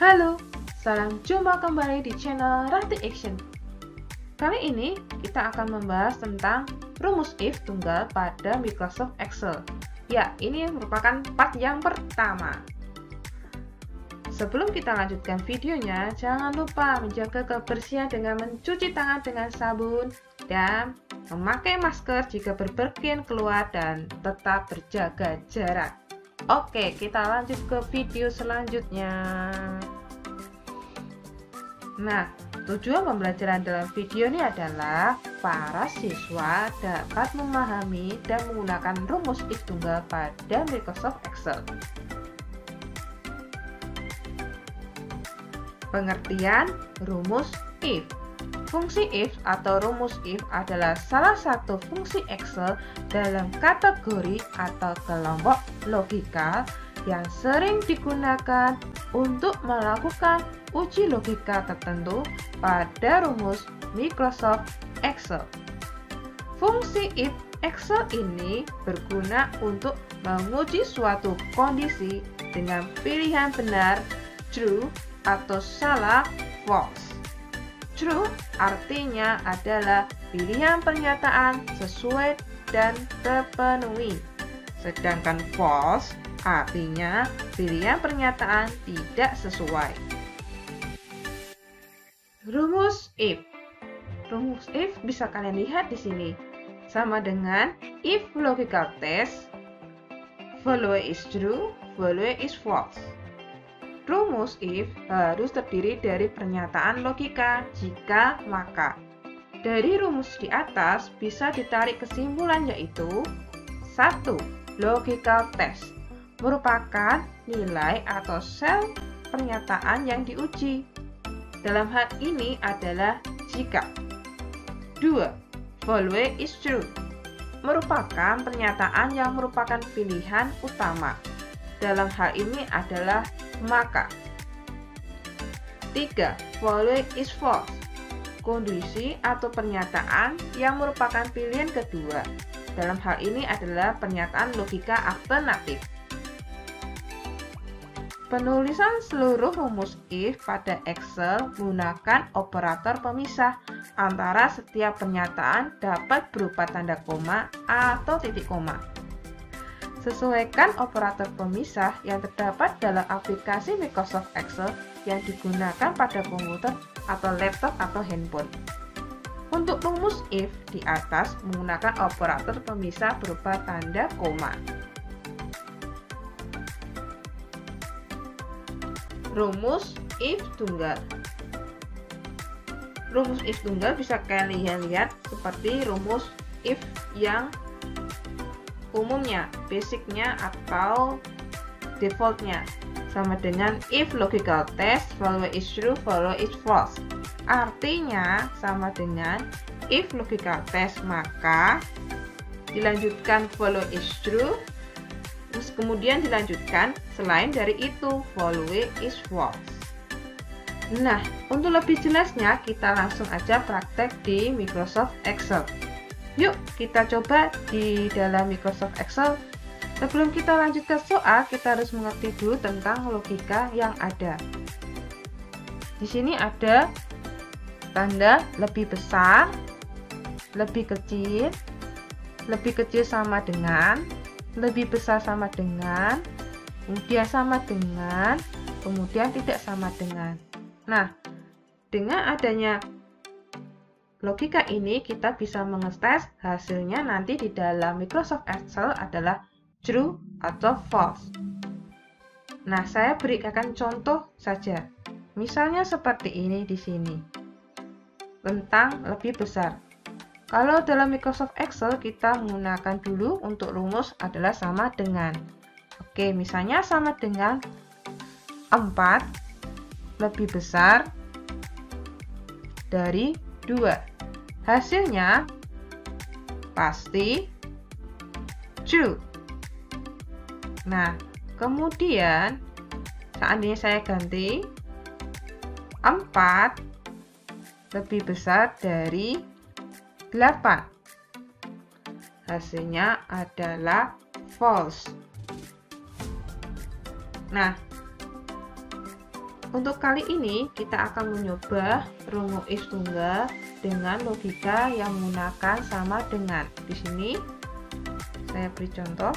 Halo, salam jumpa kembali di channel Rati Action. Kali ini kita akan membahas tentang rumus if tunggal pada Microsoft Excel. Ya, ini merupakan part yang pertama. Sebelum kita lanjutkan videonya, jangan lupa menjaga kebersihan dengan mencuci tangan dengan sabun dan memakai masker jika berpergian keluar dan tetap berjaga jarak. Oke, kita lanjut ke video selanjutnya. Nah, tujuan pembelajaran dalam video ini adalah para siswa dapat memahami dan menggunakan rumus if tunggal pada Microsoft Excel. Pengertian rumus if. Fungsi if atau rumus if adalah salah satu fungsi Excel dalam kategori atau kelompok logika yang sering digunakan untuk melakukan uji logika tertentu pada rumus Microsoft Excel. Fungsi if Excel ini berguna untuk menguji suatu kondisi dengan pilihan benar, true, atau salah, false. True artinya adalah pilihan pernyataan sesuai dan terpenuhi, sedangkan false artinya pilihan pernyataan tidak sesuai. Rumus if. Rumus if bisa kalian lihat di sini. Sama dengan if logical test, followed is true, followed is false. Rumus if harus terdiri dari pernyataan logika jika maka. Dari rumus di atas bisa ditarik kesimpulan yaitu 1. Logical test merupakan nilai atau sel pernyataan yang diuji. Dalam hal ini adalah jika. 2. Followed is true merupakan pernyataan yang merupakan pilihan utama. Dalam hal ini adalah maka. 3. Followed is false kondisi atau pernyataan yang merupakan pilihan kedua. Dalam hal ini adalah pernyataan logika alternatif. Penulisan seluruh rumus if pada Excel menggunakan operator pemisah antara setiap pernyataan dapat berupa tanda koma atau titik koma. Sesuaikan operator pemisah yang terdapat dalam aplikasi Microsoft Excel yang digunakan pada komputer atau laptop atau handphone. Untuk rumus if di atas menggunakan operator pemisah berupa tanda koma. Rumus if tunggal. Rumus if tunggal bisa kalian lihat seperti rumus if yang umumnya, basicnya atau defaultnya. Sama dengan if logical test, followed is true, followed is false. Artinya sama dengan if logical test maka dilanjutkan followed is true, terus kemudian dilanjutkan selain dari itu followed is false. Nah, untuk lebih jelasnya kita langsung aja praktek di Microsoft Excel. Yuk kita coba di dalam Microsoft Excel. Sebelum kita lanjut ke soal, kita harus mengerti dulu tentang logika yang ada. Di sini ada tanda lebih besar, lebih kecil sama dengan, lebih besar sama dengan, kemudian sama dengan, kemudian tidak sama dengan. Nah, dengan adanya logika ini kita bisa mengetes hasilnya nanti di dalam Microsoft Excel adalah true atau false. Nah, saya berikan contoh saja. Misalnya seperti ini di sini. Tentang lebih besar. Kalau dalam Microsoft Excel kita menggunakan dulu untuk rumus adalah sama dengan. Oke, misalnya sama dengan 4 lebih besar dari 2. Hasilnya pasti true. Nah, kemudian seandainya saya ganti 4 lebih besar dari 8. Hasilnya adalah false. Nah, untuk kali ini kita akan mencoba rumus if tunggal dengan logika yang menggunakan sama dengan. Di sini saya beri contoh.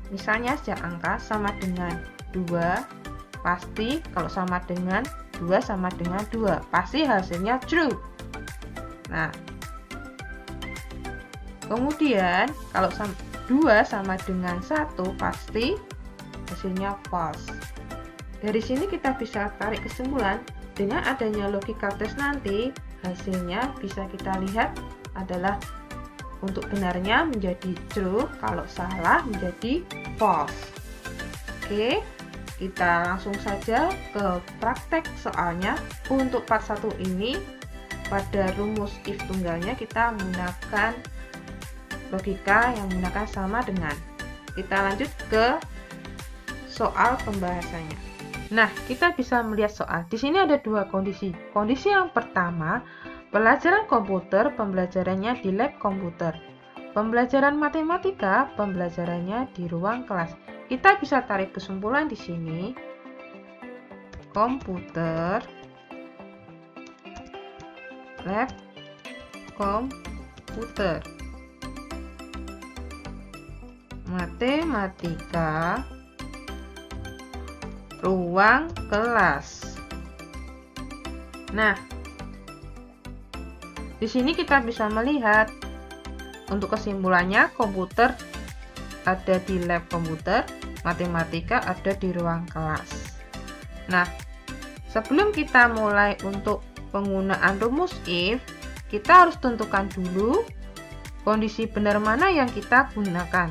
Misalnya sejak angka sama dengan 2, pasti kalau sama dengan 2 sama dengan 2, pasti hasilnya true. Nah, kemudian kalau 2 sama dengan 1, pasti hasilnya false. Dari sini kita bisa tarik kesimpulan, dengan adanya logika tes nanti, hasilnya bisa kita lihat adalah untuk benarnya menjadi true, kalau salah menjadi false. Oke, kita langsung saja ke praktek soalnya. Untuk part 1 ini, pada rumus if tunggalnya kita menggunakan logika yang menggunakan sama dengan. Kita lanjut ke soal pembahasannya. Nah, kita bisa melihat soal. Di sini ada dua kondisi. Kondisi yang pertama, pelajaran komputer, pembelajarannya di lab komputer. Pembelajaran matematika, pembelajarannya di ruang kelas. Kita bisa tarik kesimpulan di sini. Komputer, lab komputer. Matematika, ruang kelas. Nah, di sini kita bisa melihat untuk kesimpulannya, komputer ada di lab komputer, matematika ada di ruang kelas. Nah, sebelum kita mulai untuk penggunaan rumus if, kita harus tentukan dulu kondisi benar mana yang kita gunakan.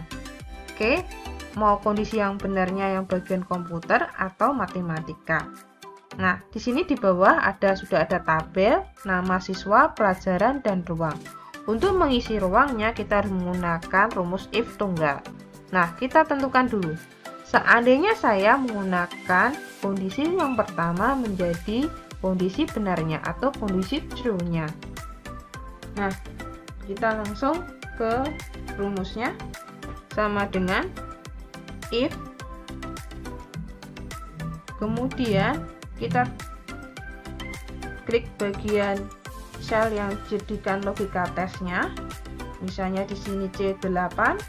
Oke, mau kondisi yang benarnya yang bagian komputer atau matematika. Nah, di sini di bawah sudah ada tabel, nama siswa, pelajaran, dan ruang. Untuk mengisi ruangnya kita harus menggunakan rumus if tunggal. Nah, kita tentukan dulu. Seandainya saya menggunakan kondisi yang pertama menjadi kondisi benarnya atau kondisi true-nya. Nah, kita langsung ke rumusnya. Sama dengan if, kemudian kita klik bagian sel yang dijadikan logika tesnya, misalnya di sini C8.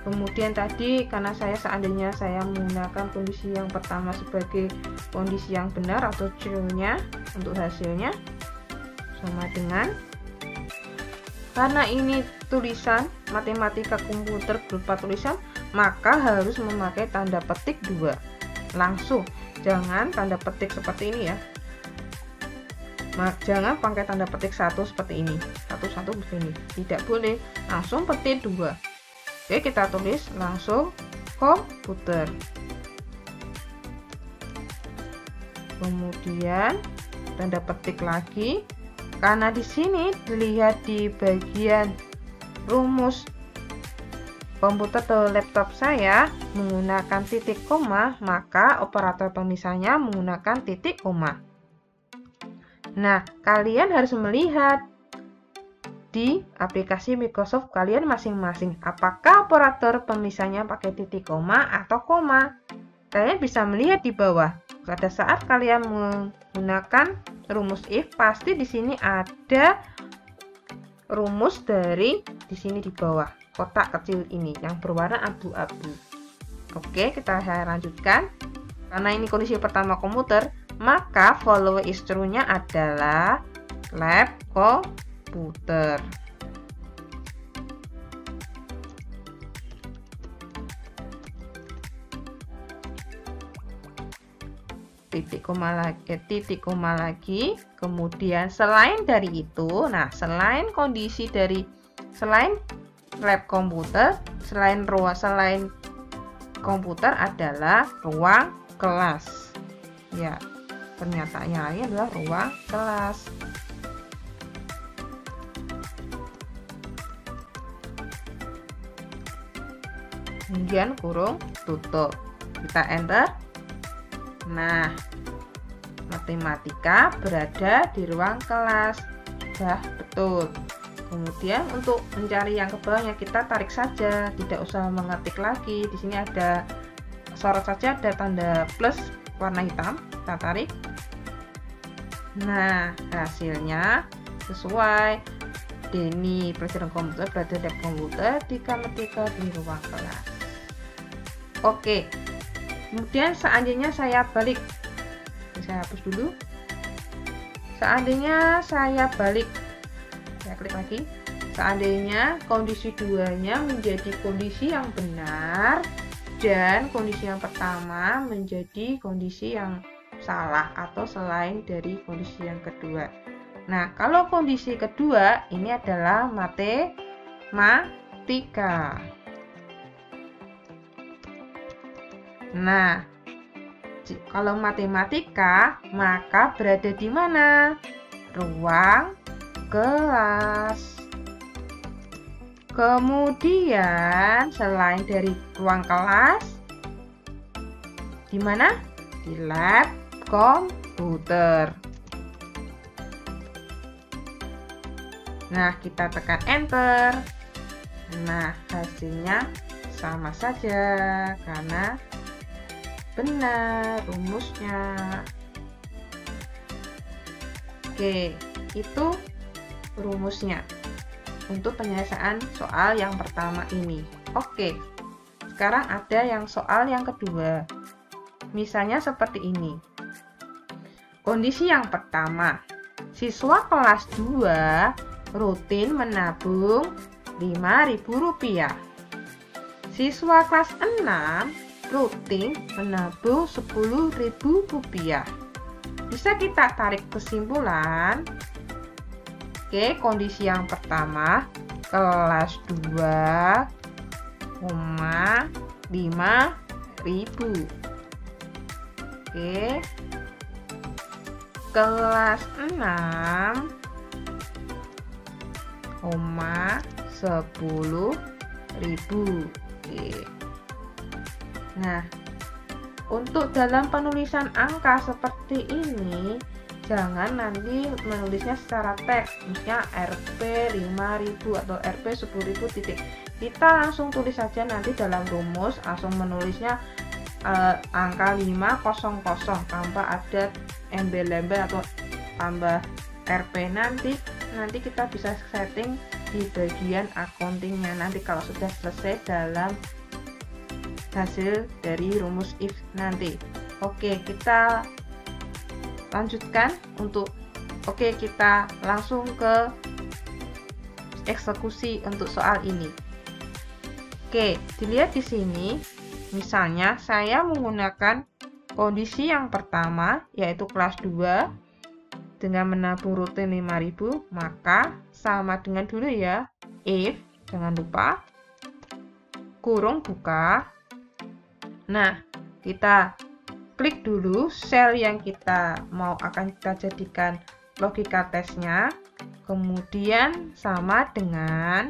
Kemudian tadi karena seandainya saya menggunakan kondisi yang pertama sebagai kondisi yang benar atau true-nya untuk hasilnya, sama dengan, karena ini tulisan matematika komputer berupa tulisan, maka harus memakai tanda petik 2 langsung, jangan tanda petik seperti ini ya. Jangan pakai tanda petik 1 seperti ini, 1 seperti ini, tidak boleh, langsung petik 2. Oke, kita tulis langsung komputer, kemudian tanda petik lagi. Karena di sini dilihat di bagian rumus komputer atau laptop saya menggunakan titik koma, maka operator pemisahnya menggunakan titik koma. Nah, kalian harus melihat di aplikasi Microsoft kalian masing-masing, apakah operator pemisahnya pakai titik koma atau koma. Kalian bisa melihat di bawah. Pada saat kalian menggunakan rumus if, pasti di sini ada rumus dari di sini di bawah kotak kecil ini yang berwarna abu-abu. Oke, kita lanjutkan. Karena ini kondisi pertama komputer, maka follow is true-nya adalah lab komputer. Titik koma lagi, kemudian selain dari itu, nah selain kondisi dari selain lab komputer, selain komputer adalah ruang kelas. Ya, pernyataannya lagi adalah ruang kelas. Kemudian kurung tutup, kita enter. Nah, matematika berada di ruang kelas. Bah, betul. Kemudian untuk mencari yang ke bawahnya kita tarik saja, tidak usah mengetik lagi. Di sini ada sorot saja ada tanda plus warna hitam, kita tarik. Nah, hasilnya sesuai. Denny pelajaran komputer belajar lab komputer 3/3 di ruang kelas. Oke, kemudian seandainya saya balik, saya hapus dulu. Seandainya saya balik, saya klik lagi. Seandainya kondisi 2-nya menjadi kondisi yang benar dan kondisi yang pertama menjadi kondisi yang salah atau selain dari kondisi yang kedua. Nah, kalau kondisi kedua ini adalah matematika. Nah, kalau matematika maka berada di mana? Ruang kelas. Kemudian selain dari ruang kelas, di mana? Di lab komputer. Nah, kita tekan enter. Nah, hasilnya sama saja karena benar rumusnya. Oke, itu rumusnya untuk penyelesaian soal yang pertama ini. Oke, sekarang ada yang soal yang kedua. Misalnya seperti ini. Kondisi yang pertama, siswa kelas 2 rutin menabung Rp5.000. Siswa kelas 6 rutin menabung Rp10.000. Bisa kita tarik kesimpulan. Oke, kondisi yang pertama, kelas 2,5.000. Oke. Kelas 6,10.000. Oke. Nah, untuk dalam penulisan angka seperti ini, jangan nanti menulisnya secara teks, misalnya Rp 5.000 atau Rp 10.000 titik. Kita langsung tulis saja nanti dalam rumus, langsung menulisnya angka 500 tanpa ada embel-embel atau tambah Rp. Nanti kita bisa setting di bagian accountingnya nanti kalau sudah selesai dalam hasil dari rumus if nanti. Oke, kita lanjutkan kita langsung ke eksekusi untuk soal ini. Oke, dilihat di sini. Misalnya saya menggunakan kondisi yang pertama yaitu kelas 2 dengan menabung rutin 5.000, maka sama dengan dulu ya. If, jangan lupa kurung buka. Nah, kita klik dulu sel yang kita akan kita jadikan logika tesnya, kemudian sama dengan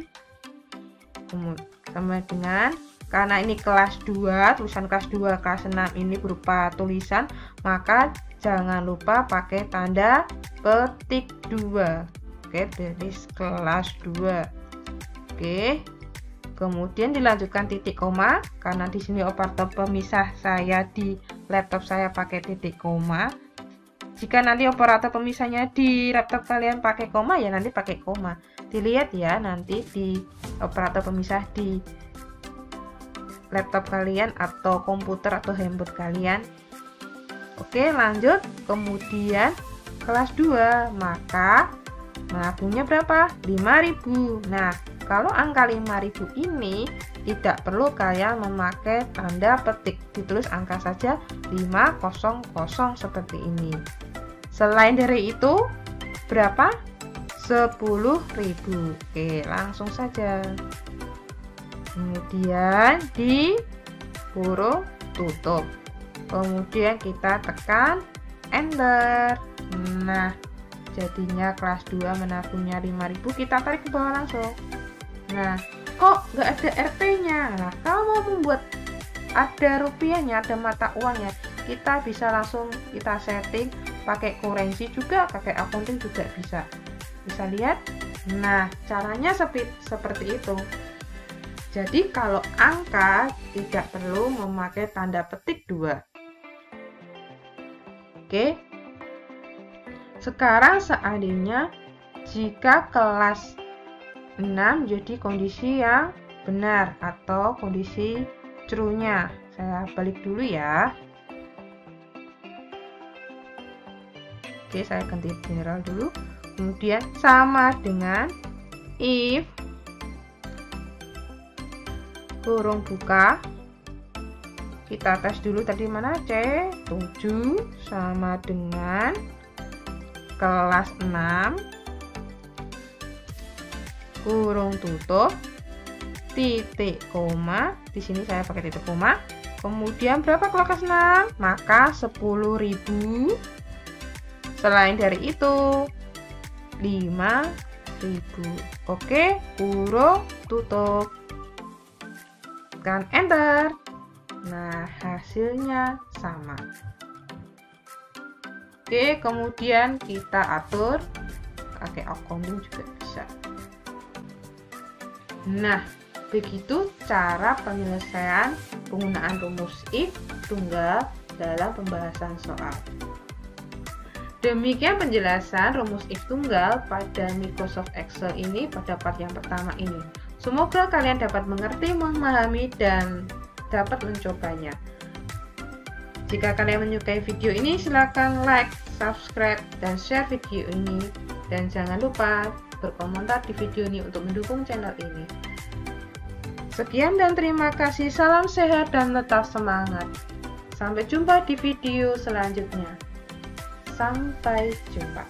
karena ini kelas 2, tulisan kelas 2, kelas 6 ini berupa tulisan, maka jangan lupa pakai tanda petik 2. Oke, tulis kelas 2. Oke. Kemudian dilanjutkan titik koma, karena di sini operator pemisah saya di laptop saya pakai titik koma. Jika nanti operator pemisahnya di laptop kalian pakai koma, ya nanti pakai koma. Dilihat ya nanti di operator pemisah di laptop kalian atau komputer atau handphone kalian. Oke, lanjut. Kemudian kelas 2, maka menabungnya berapa? 5.000. Nah, kalau angka 5.000 ini tidak perlu kalian memakai tanda petik, ditulis angka saja 500 seperti ini. Selain dari itu, berapa? 10.000. Oke, langsung saja. Kemudian di kurung tutup. Kemudian kita tekan enter. Nah, jadinya kelas 2 menabungnya 5.000, kita tarik ke bawah langsung. Nah, kok nggak ada RP-nya? Nah, kalau mau membuat ada rupiahnya, ada mata uangnya, kita bisa langsung kita setting pakai currency juga, pakai accounting juga bisa. Bisa lihat? Nah, caranya seperti itu. Jadi kalau angka tidak perlu memakai tanda petik 2. Oke. Sekarang seandainya jika kelas 6 jadi kondisi yang benar atau kondisi true-nya. Saya balik dulu ya. Oke, saya ganti general dulu. Kemudian sama dengan if kurung buka. Kita tes dulu tadi mana C, 7 sama dengan kelas 6 kurung tutup titik koma. Di sini saya pakai titik koma. Kemudian berapa kelas 6? Maka 10.000. Selain dari itu 5.000. Oke, kurung tutup. Tekan enter. Nah, hasilnya sama. Oke, kemudian kita atur pakai accounting juga bisa. Nah, begitu cara penyelesaian penggunaan rumus if tunggal dalam pembahasan soal. Demikian penjelasan rumus if tunggal pada Microsoft Excel ini pada part yang pertama ini. Semoga kalian dapat mengerti, memahami, dan dapat mencobanya. Jika kalian menyukai video ini, silakan like, subscribe, dan share video ini. Dan jangan lupa berkomentar di video ini untuk mendukung channel ini. Sekian dan terima kasih. Salam sehat dan tetap semangat. Sampai jumpa di video selanjutnya. Sampai jumpa.